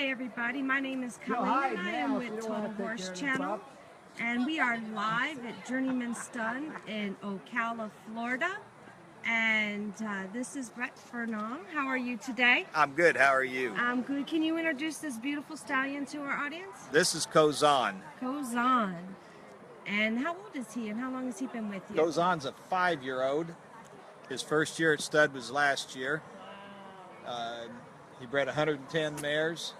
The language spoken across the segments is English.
Hi everybody, my name is Colleen and I am with Total Horse Channel, and we are live at Journeyman Stud in Ocala, Florida, and this is Brett Furnong. How are you today? I'm good. How are you? I'm good. Can you introduce this beautiful stallion to our audience? This is Kozan. Kozan. And how old is he and how long has he been with you? Kozan's a 5-year-old. His first year at stud was last year. He bred 110 mares.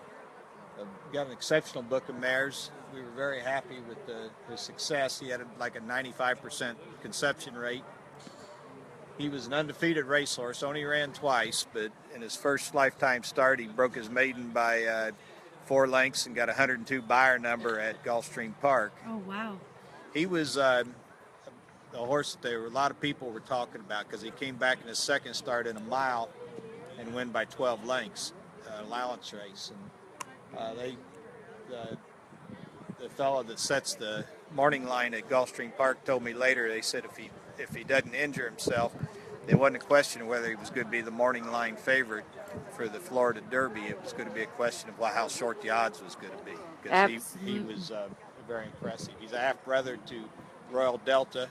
Got an exceptional book of mares. We were very happy with his success. He had like a 95% conception rate. He was an undefeated racehorse, only ran twice, but in his first lifetime start, he broke his maiden by 4 lengths and got a 102 buyer number at Gulfstream Park. Oh, wow. He was a horse that a lot of people were talking about because he came back in his second start in a mile and won by 12 lengths, allowance race. And the fellow that sets the morning line at Gulfstream Park told me later, they said if he doesn't injure himself, it wasn't a question of whether he was going to be the morning line favorite for the Florida Derby. It was going to be a question of how short the odds was going to be, because he was very impressive. He's a half-brother to Royal Delta,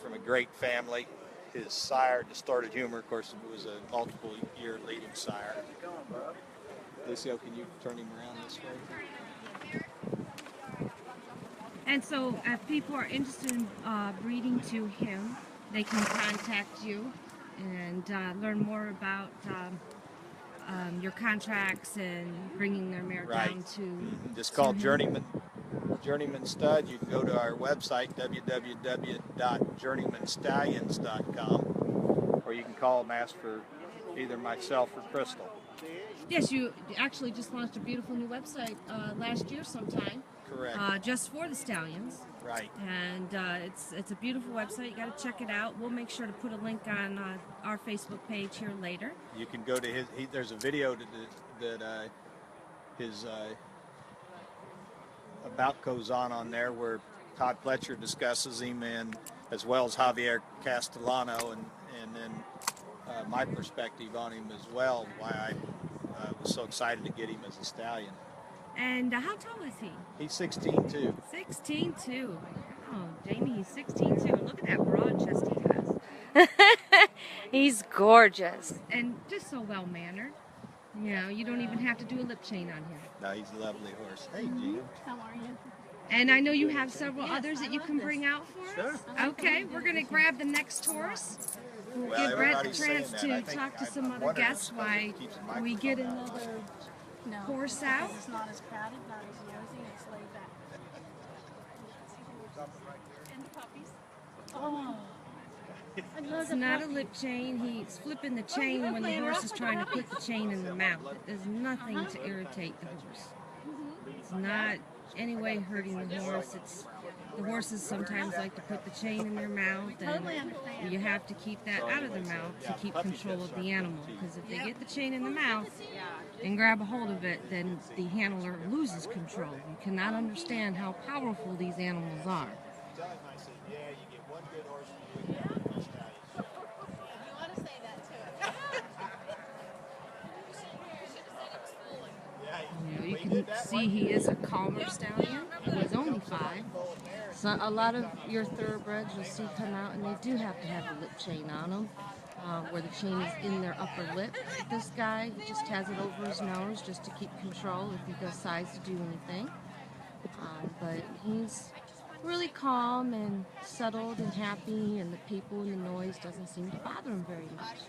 from a great family. His sire, Distorted Humor, of course, was a multiple-year leading sire. Lucio, can you turn him around this way? And so if people are interested in breeding to him, they can contact you and learn more about your contracts and bringing their mare down to... Just call Journeyman Stud. You can go to our website, www.journeymanstallions.com, or you can call and ask for either myself or Crystal. Yes, you actually just launched a beautiful new website last year sometime. Correct. Just for the stallions. Right. And it's a beautiful website. You got to check it out. We'll make sure to put a link on our Facebook page here later. You can go to there's a video his about Kozan on there where Todd Fletcher discusses him, and as well as Javier Castellano, and then my perspective on him as well, why I was so excited to get him as a stallion. And how tall is he? He's 16'2". 16'2". Oh, Jamie, he's 16'2". Look at that broad chest he has. He's gorgeous. And just so well-mannered. You know, you don't even have to do a lip chain on him. No, he's a lovely horse. Hey, Jean. How are you? And I know you have several others that you can bring out for us. Sure. Okay, we're going to grab the next horse. We'll give Brett a chance to talk to some other guests while we get another horse out. It's not as crowded, not as nosy, it's laid back. And the puppies. Oh. It's not a lip chain. He's flipping the chain when the horse is trying to put the chain in the mouth. It does nothing to irritate the horse. It's not any way hurting the horse. The horses sometimes like to put the chain in their mouth, and you have to keep that out of their mouth to keep control of the animal. Because if they get the chain in the mouth and grab a hold of it, then the handler loses control. You cannot understand how powerful these animals are. You can see he is a calmer stallion. He was only 5. So a lot of your thoroughbreds you'll see come out, and they do have to have a lip chain on them, where the chain is in their upper lip. This guy just has it over his nose just to keep control if he decides to do anything. But he's really calm and settled and happy, and the people and the noise doesn't seem to bother him very much.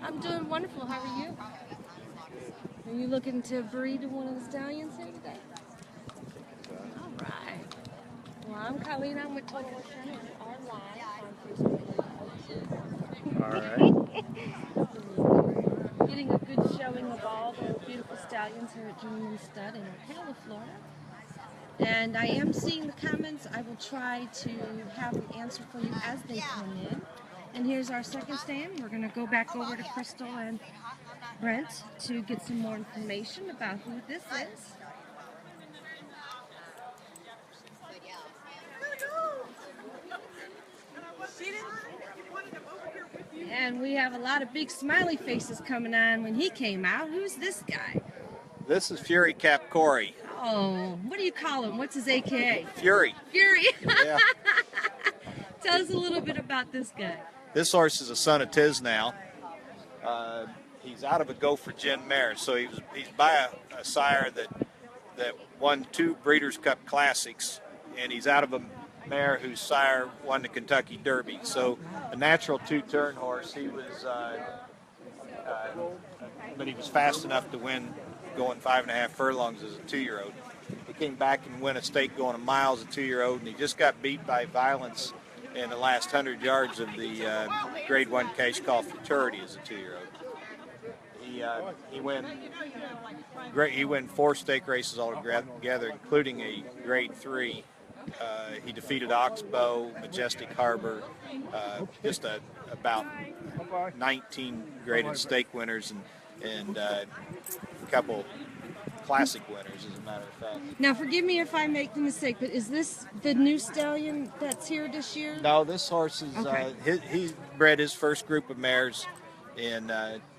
I'm doing wonderful. How are you? Are you looking to breed one of the stallions here today? All right. Well, I'm Colleen. I'm with Total Horse Channel. We are live on Facebook. All right. Getting a good showing of all the beautiful stallions here at Journeyman Stud in Ocala, Florida. And I am seeing the comments. I will try to have them answer for you as they come in. And here's our second stand. We're going to go back over to Crystal and Brent to get some more information about who this is. and we have a lot of big smiley faces coming on when he came out. Who's this guy? This is Fury Capcori. Oh, what do you call him? What's his AKA? Fury. Fury. Yeah. Tell us a little bit about this guy. This horse is a son of Tiz now. He's out of a Gopher Gin mare, so he's by a sire that won 2 Breeders' Cup Classics, and he's out of a mare whose sire won the Kentucky Derby. So a natural 2-turn horse. He was, but he was fast enough to win going 5.5 furlongs as a 2-year-old. He came back and won a stake going a mile as a 2-year-old, and he just got beat by Violence in the last 100 yards of the Grade 1 Cash Call Futurity as a 2-year-old. He won 4 stake races altogether, including a Grade 3. He defeated Oxbow, Majestic Harbor, just about 19 graded stake winners and a couple classic winners, as a matter of fact. Now, forgive me if I make the mistake, but is this the new stallion that's here this year? No, this horse is, okay. He bred his first group of mares in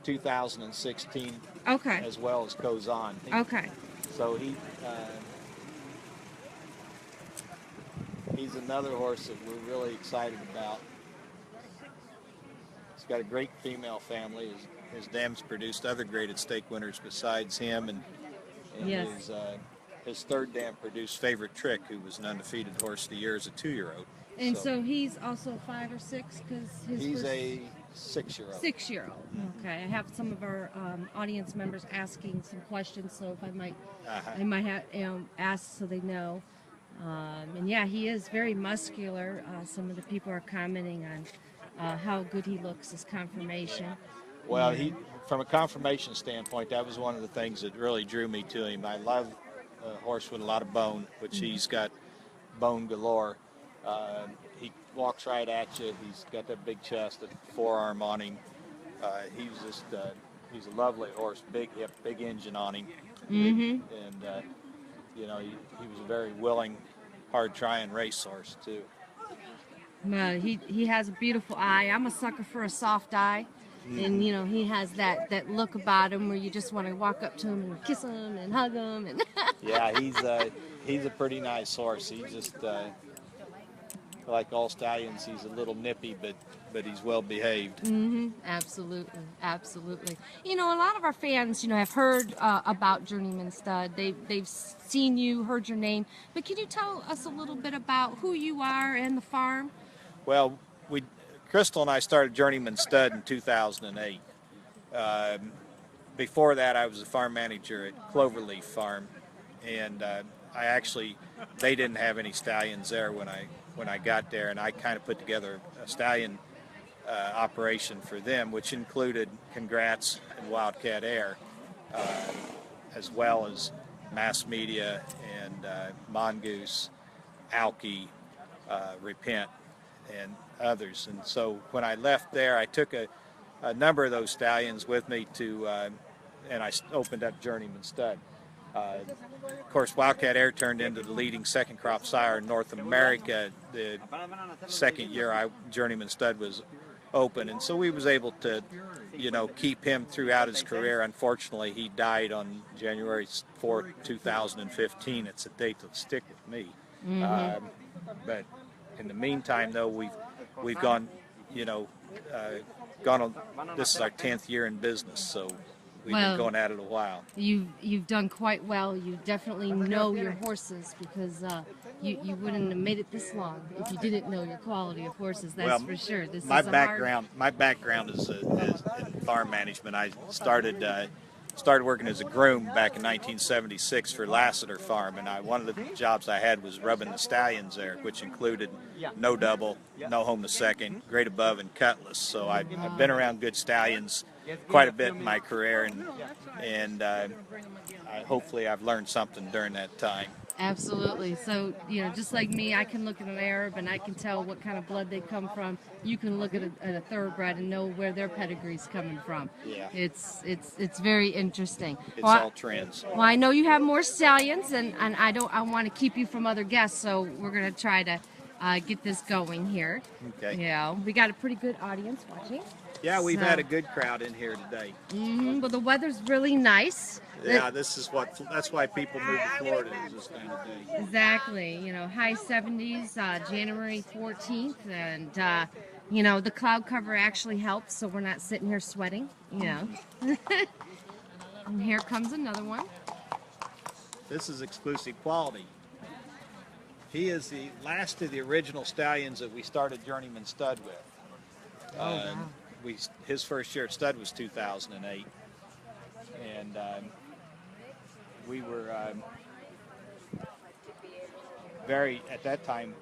2016, okay, as well as goes on. Okay. So he's another horse that we're really excited about. He's got a great female family. His dam's produced other graded stake winners besides him, and yes. His third dam produced Favorite Trick, who was an undefeated horse of the year as a 2-year-old. And so he's also 5 or 6 because he's a 6-year-old. 6-year-old. Okay. I have some of our audience members asking some questions, so if I might, I might have ask so they know. And yeah, he is very muscular. Some of the people are commenting on how good he looks as confirmation. Well, from a confirmation standpoint, that was one of the things that really drew me to him. I love a horse with a lot of bone, which he's got bone galore. He walks right at you. He's got that big chest, that forearm on him. He's a lovely horse, big hip, big engine on him. Mm-hmm. And, he was a very willing, hard-trying racehorse, too. He has a beautiful eye. I'm a sucker for a soft eye. And, he has that look about him where you just want to walk up to him and kiss him and hug him. And yeah, he's a pretty nice horse. He's just, like all stallions, he's a little nippy, but he's well behaved. Mm-hmm. Absolutely, absolutely. A lot of our fans, have heard about Journeyman Stud. They've seen you, heard your name. But can you tell us a little bit about who you are and the farm? Well, Crystal and I started Journeyman Stud in 2008. Before that, I was a farm manager at Cloverleaf Farm, and they didn't have any stallions there when I got there, and I kind of put together a stallion operation for them, which included Congrats and Wildcat Air, as well as Mass Media and Mongoose, Alki, Repent, and others. And so when I left there, I took a number of those stallions with me and I opened up Journeyman Stud. Of course, Wildcat Air turned into the leading second crop sire in North America the second year Journeyman Stud was open, and so we was able to, keep him throughout his career. Unfortunately, he died on January 4th, 2015. It's a date that'll stick with me. Mm-hmm. But in the meantime, though, we've gone, gone on. This is our 10th year in business, so we've been going at it a while. You've done quite well. You definitely know your horses, because you wouldn't have made it this long if you didn't know your quality of horses. That's for sure. My background is in farm management. I started working as a groom back in 1976 for Lassiter Farm, and one of the jobs I had was rubbing the stallions there, which included no double, no home to second, grade above, and cutlass. So I've been around good stallions quite a bit in my career, and hopefully I've learned something during that time. Absolutely. So, just like me, I can look at an Arab and I can tell what kind of blood they come from. You can look at a thoroughbred and know where their pedigree's coming from. Yeah. It's very interesting. It's all trends. Well, I know you have more stallions, and I want to keep you from other guests, so we're going to try to get this going here. Okay. Yeah, we got a pretty good audience watching. Yeah, we've So- had a good crowd in here today. But the weather's really nice. Yeah, that's why people move to Florida is this kind of day. Exactly. You know, high 70s, January 14th, and you know, the cloud cover actually helps, so we're not sitting here sweating. You know. And here comes another one. This is exclusive quality. He is the last of the original stallions that we started Journeyman Stud with. Wow. His first year at Stud was 2008, and we were at that time,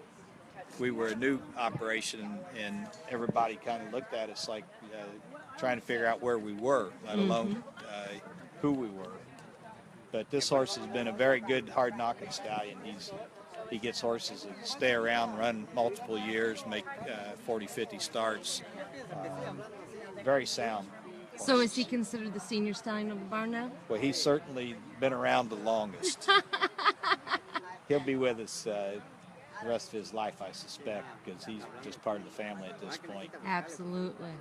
we were a new operation, and everybody kind of looked at us like trying to figure out where we were, let alone who we were. But this horse has been a very good, hard-knocking stallion. He gets horses that stay around, run multiple years, make 40, 50 starts. Very sound. So is he considered the senior stallion of the barn now? Well, he's certainly been around the longest. He'll be with us the rest of his life, I suspect, because he's just part of the family at this point. Absolutely.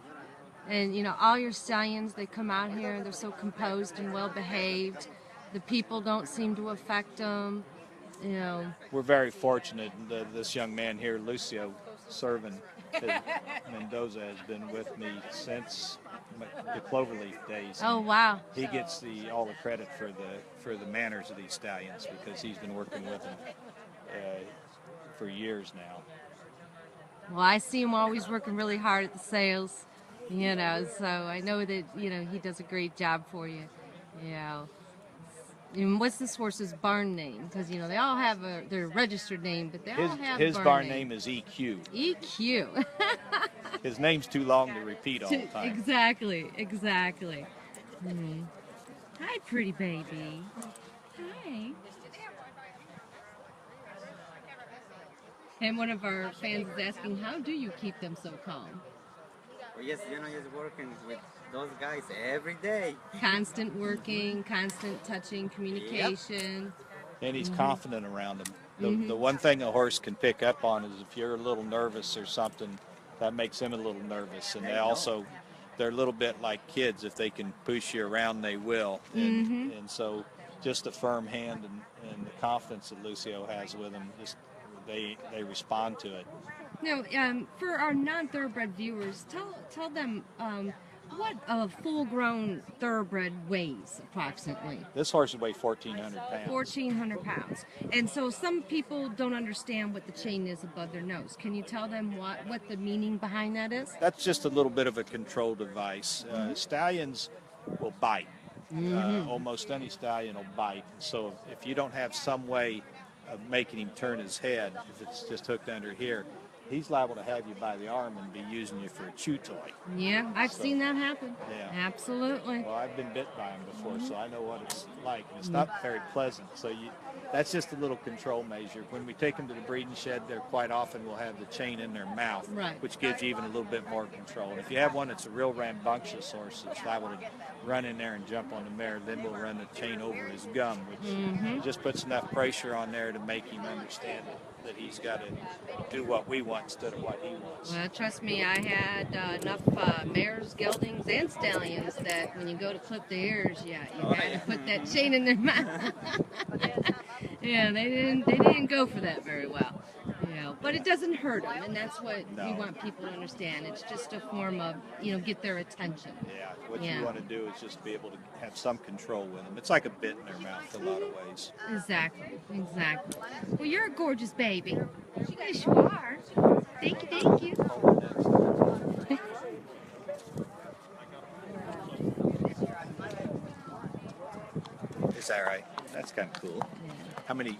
And you know, all your stallions, they come out here, they're so composed and well behaved. The people don't seem to affect them. You know. We're very fortunate that this young man here, Lucio Servin Mendoza, has been with me since the Cloverleaf days. Oh wow. He gets all the credit for the manners of these stallions because he's been working with them for years now. Well, I see him always working really hard at the sales, you know, so I know that, you know, he does a great job for you, you know. And what's this horse's barn name? Because, you know, they all have their registered name, but they all have His barn barn name is EQ. EQ. His name's too long to repeat all the time. Exactly, exactly. Hi, pretty baby. Hi. And one of our fans is asking, how do you keep them so calm? Well, yes, you know, he's working with those guys every day. Constant working, constant touching, communication. And he's confident around him. The one thing a horse can pick up on is if you're a little nervous or something, that makes him a little nervous. And they're a little bit like kids. If they can push you around, they will. And so just a firm hand and the confidence that Lucio has with him, just they respond to it. Now, for our non-thoroughbred viewers, tell them what a full-grown thoroughbred weighs approximately. This horse would weigh 1,400 pounds. 1,400 pounds. And so some people don't understand what the chain is above their nose. Can you tell them what the meaning behind that is? That's just a little bit of a control device. Stallions will bite. Almost any stallion will bite. So if you don't have some way of making him turn his head, if it's just hooked under here, he's liable to have you by the arm and be using you for a chew toy. Yeah, I've seen that happen. Yeah. Absolutely. Well, I've been bit by him before, so I know what it's like. It's not very pleasant. So that's just a little control measure. When we take them to the breeding shed, they're quite often will have the chain in their mouth, Right. which gives you even a little bit more control. And if you have one that's a real rambunctious horse that's liable to run in there and jump on the mare, then we'll run the chain over his gum, which just puts enough pressure on there to make him understand that he's got to do what we want instead of what he wants. Well, trust me, I had enough mares, geldings, and stallions that when you go to clip the ears, you got to put that chain in their mouth. Yeah, they didn't go for that very well. You know, but it doesn't hurt them, and that's what we want people to understand. It's just a form of, get their attention. Yeah, what you want to do is just be able to have some control with them. It's like a bit in their mouth in a lot of ways. Exactly, exactly. Well, you're a gorgeous baby. Yes, you are. Thank you, thank you. Is that right? That's kind of cool. Yeah. How many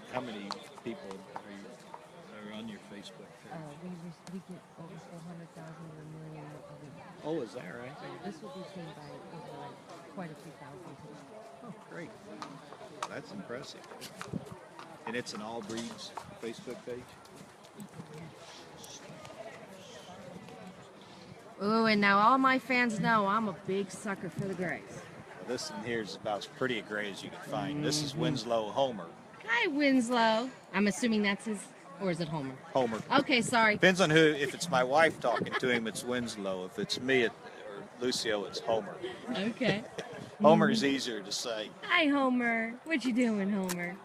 people are on your Facebook page? We get over 400,000 or a million a week. Oh, is that right? This will be seen by quite a few thousand people. Oh, great. That's impressive. And it's an all breeds Facebook page? Oh, and now all my fans know I'm a big sucker for the grays. Well, this one here is about as pretty a gray as you can find. This is Winslow Homer. Hi, Winslow. I'm assuming that's his, or is it Homer? Homer. Okay, sorry. Depends on who. If it's my wife talking to him, it's Winslow. If it's me, Lucio, it's Homer. Okay. Homer's easier to say. Hi, Homer. What you doing, Homer?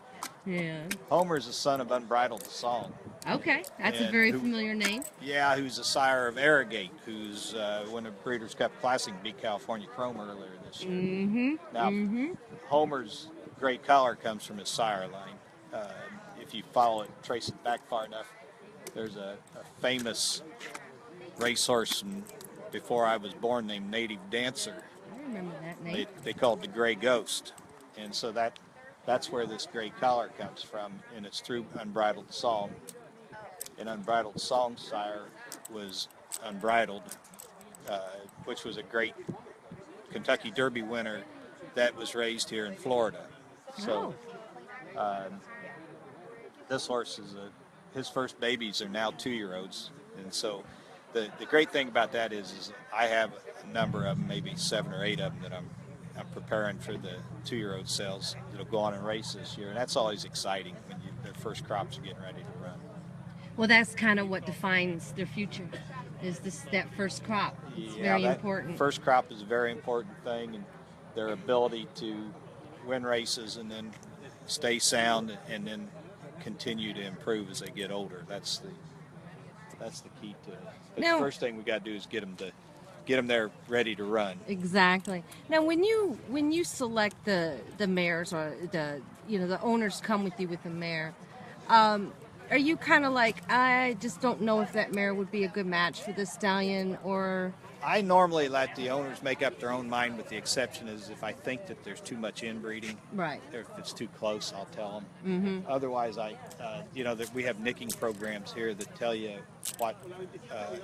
Yeah. Homer's the son of Unbridled Song. Okay, that's a And very who- familiar name. Yeah, who's a sire of Arrogate, who's won a Breeders' Cup Classic, beat California Chrome earlier this year. Mm-hmm. Now, Mm-hmm. Homer's great collar comes from his sire line. If you follow it, trace it back far enough, there's a famous racehorse before I was born named Native Dancer. I remember that name. They called it the Gray Ghost. And so that's where this gray collar comes from, and it's through Unbridled Song. And Unbridled Song sire was Unbridled, which was a great Kentucky Derby winner that was raised here in Florida. So this horse his first babies are now 2-year-olds, and so the great thing about that is I have a number of them, maybe 7 or 8 of them that I'm preparing for the 2-year-old sales that'll go on and race this year, and that's always exciting when their first crops are getting ready to run. Well, that's kind of what defines their future, is that first crop. It's very that important. First crop is a very important thing, and their ability to win races and then stay sound and then continue to improve as they get older. That's the key to it. But Now, the first thing we got to do is get them there ready to run. Exactly. Now, when you select the mares, or the owners come with you with the mare, are you kind of like, I just don't know if that mare would be a good match for this stallion, or? I normally let the owners make up their own mind, with the exception is if I think that there's too much inbreeding. Right. If it's too close, I'll tell them. Mm-hmm. Otherwise, that we have nicking programs here that tell you what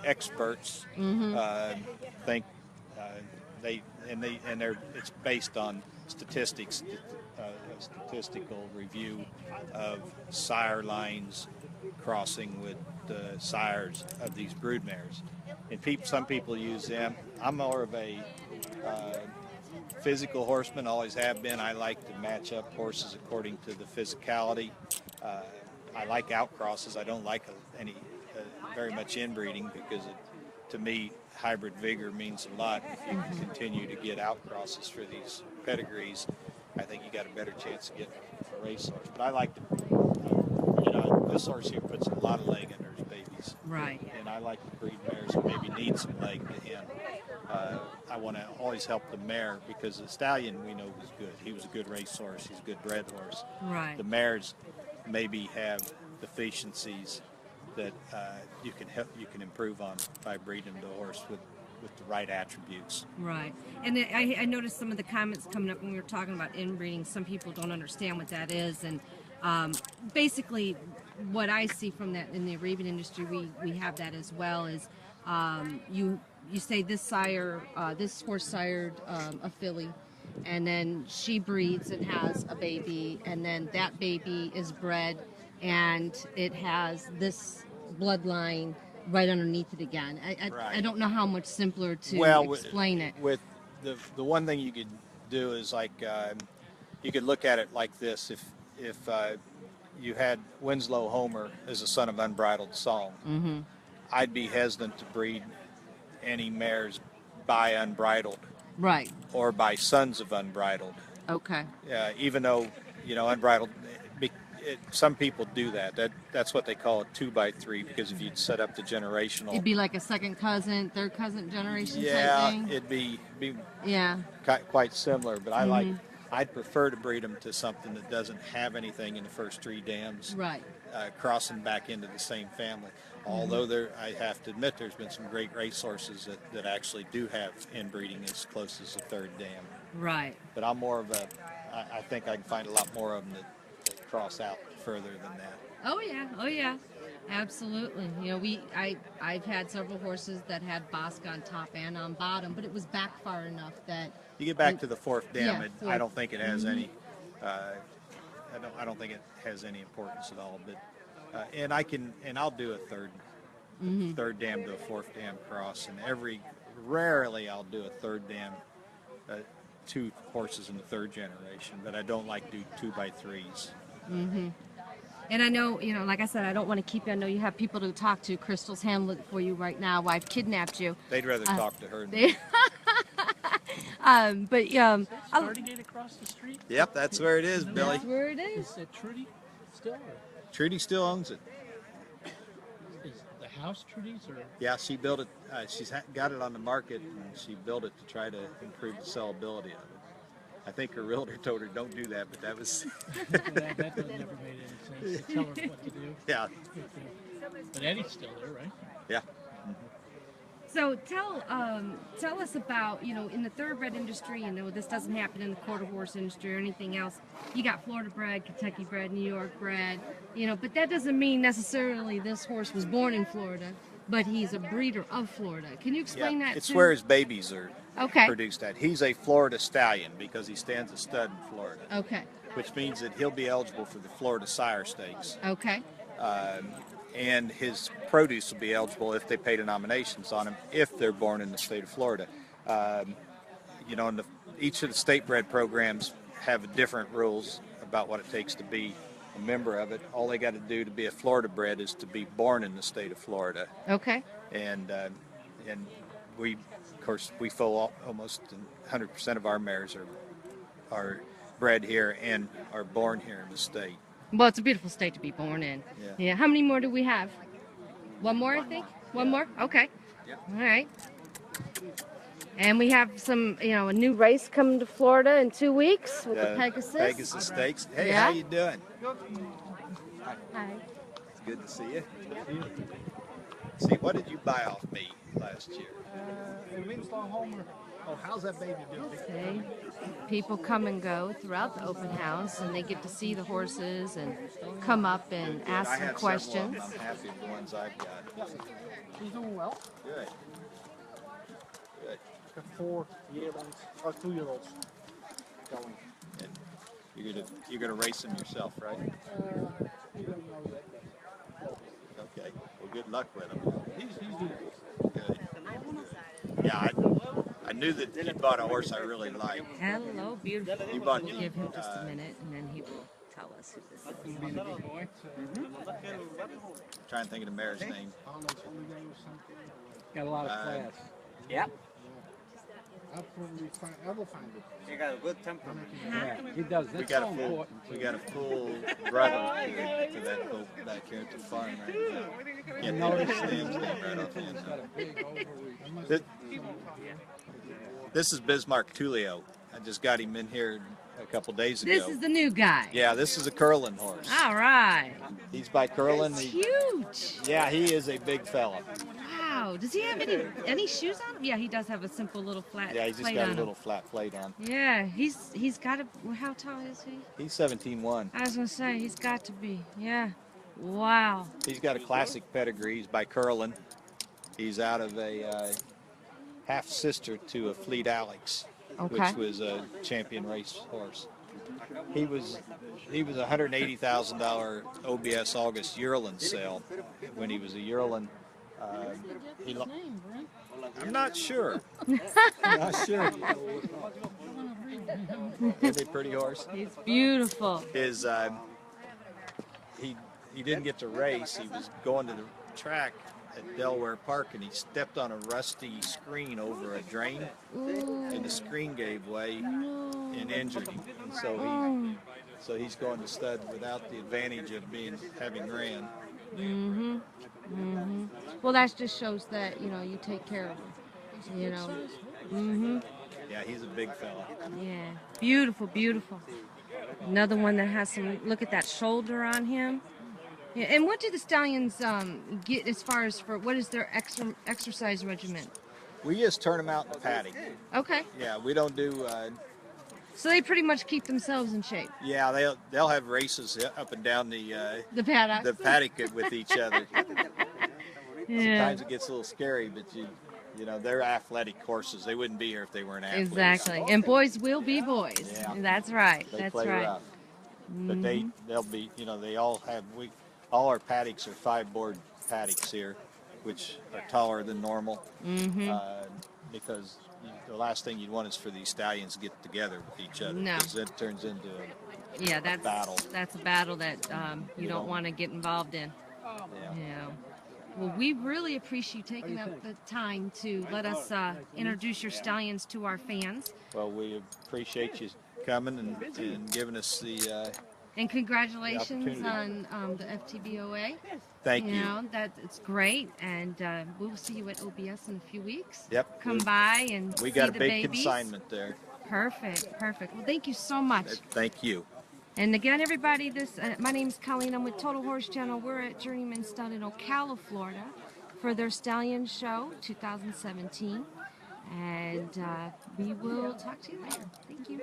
experts think. It's based on statistics, a statistical review of sire lines crossing with the sires of these brood mares. And some people use them. I'm more of a physical horseman, always have been. I like to match up horses according to the physicality. I like outcrosses. I don't like very much inbreeding, because to me, hybrid vigor means a lot. If you can continue to get outcrosses for these pedigrees, I think you got a better chance of getting a racehorse. But I like this horse here puts a lot of leg under his babies. Right. And I like to breed mares that maybe need some leg to him. I want to always help the mare, because the stallion we know was good. He was a good racehorse. He's a good bred horse. Right. The mares maybe have deficiencies that you can improve on by breeding the horse with the right attributes. Right. And I noticed some of the comments coming up when we were talking about inbreeding. Some people don't understand what that is, and basically what I see from that in the Arabian industry, we have that as well, is you say this horse sired a filly, and then she breeds and has a baby, and then that baby is bred and it has this bloodline right underneath it again. I don't know how much simpler to explain it. With the one thing you could do is you could look at it like this: if you had Winslow Homer as a son of Unbridled Song, Mm-hmm. I'd be hesitant to breed any mares by Unbridled, Right. or by sons of Unbridled. Okay. Even though Unbridled, some people do that. That's what they call a 2x3, because if you'd set up the generational, It'd be like a second cousin, third cousin generation yeah, type thing. it'd be Yeah. quite similar. But Mm-hmm. I'd prefer to breed them to something that doesn't have anything in the first 3 dams, Right. Crossing back into the same family. Although I have to admit, there's been some great racehorses that actually do have inbreeding as close as the 3rd dam. Right. But I'm more of I think I can find a lot more of them that cross out further than that. Oh yeah. Oh yeah. Absolutely. I've had several horses that had Bosca on top and on bottom, but it was back far enough that You get back to the 4th dam, Yeah, I don't think it has any. I don't think it has any importance at all. But I'll do a third dam to a 4th dam cross, and rarely I'll do a 3rd dam, 2 horses in the 3rd generation. But I don't like do 2x3s. Mm-hmm. And I know, like I said, I don't want to keep you. I know you have people to talk to. Crystal's handling it for you right now. I've kidnapped you. They'd rather talk to her. Starting gate across the street. Yep, that's where it is, Billy. That's where it is. Is it Trudy still? Or Trudy still owns it. is the house Trudy's or? Yeah, she built it. She's got it on the market, and she built it to try to improve the sellability of it. I think her realtor told her don't do that, but that was that never made any sense to tell her what to do. yeah, But Eddie's still there, right? yeah. So tell us about, in the thoroughbred industry, this doesn't happen in the quarter horse industry or anything else. You got Florida bred, Kentucky bred, New York bred, but that doesn't mean necessarily this horse was born in Florida, but he's a breeder of Florida. Can you explain that It's too? where his babies are Okay. produced at. He's a Florida Stallion because he stands a stud in Florida, Okay. which means that he'll be eligible for the Florida Sire Stakes. Okay. And his produce will be eligible if they pay denominations on him if they're born in the state of Florida. Each of the state bred programs have different rules about what it takes to be a member of it. All they got to do to be a Florida bred is to be born in the state of Florida. Okay. And we, of course, we fill almost 100% of our mares are bred here and are born here in the state. Well, it's a beautiful state to be born in. Yeah. How many more do we have? One more, I think? One more? Okay. Yep. All right. And we have some, a new race coming to Florida in 2 weeks with the Pegasus. Pegasus Stakes. Hey, Yeah. how you doing? Hi. It's good to see you. See, what did you buy off me last year? Oh, how's that baby doing? Okay. People come and go throughout the open house, and they get to see the horses and come up and ask I some have questions. several of them. I'm happy with the ones I've got. She's doing well. Good. Good. Got 4 year-olds, or 2-year-olds going. And you're gonna race them yourself, right? You don't know that. Okay. Well, good luck with them. He's doing Good. Yeah, I knew that you bought a horse I really liked. Hello, beautiful. You bought We'll give him just a minute, and then he will tell us who this is. trying to think of the mare's name. Got a lot of class. Yep. I will find it. He got a good temperament. Yeah, he does. We That's got so a full, important. we got a full brother to that goat back here at the farm right now. Can't notice his name right offhand. Got a big overreach. This, this is Bismarck Tulio. I just got him in here a couple days ago. This is the new guy. Yeah, this is a Curlin horse. All right. He's by Curlin. That's huge. Yeah, he is a big fella. Wow. Does he have any shoes on him? Yeah, he does have a simple little flat Yeah, he's just plate got on a him. little flat plate on. Yeah, he's got to. Well, how tall is he? He's 17-1. I was gonna say he's got to be. Yeah. Wow. He's got a classic pedigree. He's by Curlin. He's out of a half sister to a Fleet Alex, Okay. which was a champion race horse. He was a $180,000 OBS August yearling sale when he was a yearling. I'm not sure. I'm not sure. Is he a pretty horse? He's beautiful. His he didn't get to race. He was going to the track at Delaware Park, and he stepped on a rusty screen over a drain, and the screen gave way and injured him. And so he's going to stud without the advantage of having ran. Well, that just shows that you take care of him. Yeah, he's a big fella. Yeah. Beautiful, beautiful. Another one that has some. Look at that shoulder on him. Yeah. And what do the stallions get as far as what is their exercise regimen? We just turn them out in the paddock. Okay. Yeah, we don't do. So they pretty much keep themselves in shape. Yeah, they'll have races up and down the paddock. with each other. Yeah. Sometimes it gets a little scary, but they're athletic horses. They wouldn't be here if they weren't athletes. Exactly. And boys will be boys. Yeah. That's right. They That's play right. rough. But they'll be, they all have, all our paddocks are 5-board paddocks here, which are taller than normal. Because the last thing you'd want is for these stallions to get together with each other. No. Because it turns into that's battle. That's a battle that you don't want to get involved in. Yeah. Yeah. Well, we really appreciate you taking up the time to let us introduce your stallions to our fans. Well, we appreciate you coming and giving us the And congratulations The on the FTBOA. thank You you. know, it's great. And we'll see you at OBS in a few weeks. Yep. Come by and We see got a the big babies. consignment there. Perfect, perfect. Well, thank you so much. Thank you. And again, everybody, my name's Colleen. I'm with Total Horse Channel. We're at Journeyman Stud in Ocala, Florida, for their Stallion Show 2017. And we will talk to you later. Thank you.